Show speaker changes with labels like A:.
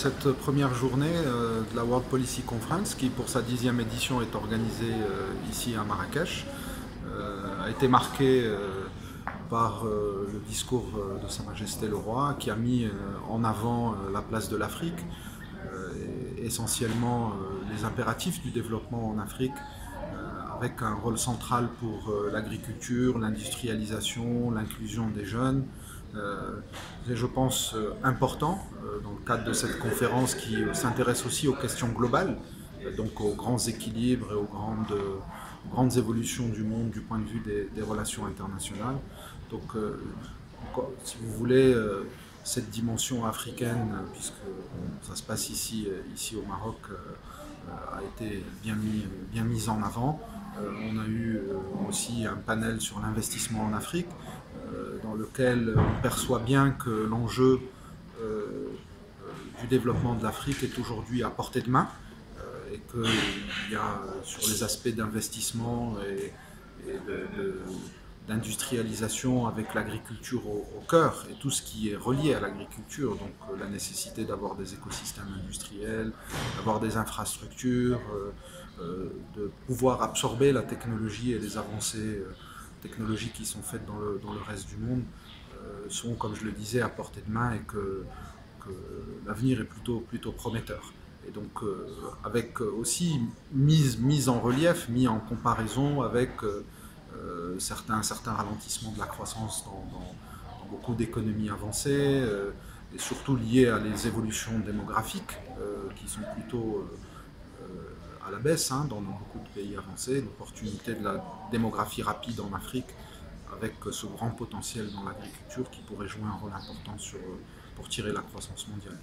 A: cette première journée de la World Policy Conference, qui pour sa 10e édition est organisée ici à Marrakech, a été marquée par le discours de Sa Majesté le Roi, qui a mis en avant la place de l'Afrique, et essentiellement les impératifs du développement en Afrique, avec un rôle central pour l'agriculture, l'industrialisation, l'inclusion des jeunes. C'est, je pense, important dans le cadre de cette conférence qui s'intéresse aussi aux questions globales, donc aux grands équilibres et aux grandes évolutions du monde du point de vue des relations internationales. Donc, si vous voulez, cette dimension africaine, puisque ça se passe ici au Maroc, a été bien mise en avant. On a eu aussi un panel sur l'investissement en Afrique, dans lequel on perçoit bien que l'enjeu du développement de l'Afrique est aujourd'hui à portée de main, et qu'il y a sur les aspects d'investissement et d'industrialisation avec l'agriculture au cœur et tout ce qui est relié à l'agriculture, donc la nécessité d'avoir des écosystèmes industriels, d'avoir des infrastructures, de pouvoir absorber la technologie et les avancées technologies qui sont faites dans le reste du monde, sont, comme je le disais, à portée de main, et que l'avenir est plutôt prometteur. Et donc, avec aussi mise en relief, mis en comparaison avec certains ralentissements de la croissance dans beaucoup d'économies avancées, et surtout liés à les évolutions démographiques qui sont plutôt à la baisse dans beaucoup de pays avancés, l'opportunité de la démographie rapide en Afrique, avec ce grand potentiel dans l'agriculture qui pourrait jouer un rôle important pour tirer la croissance mondiale.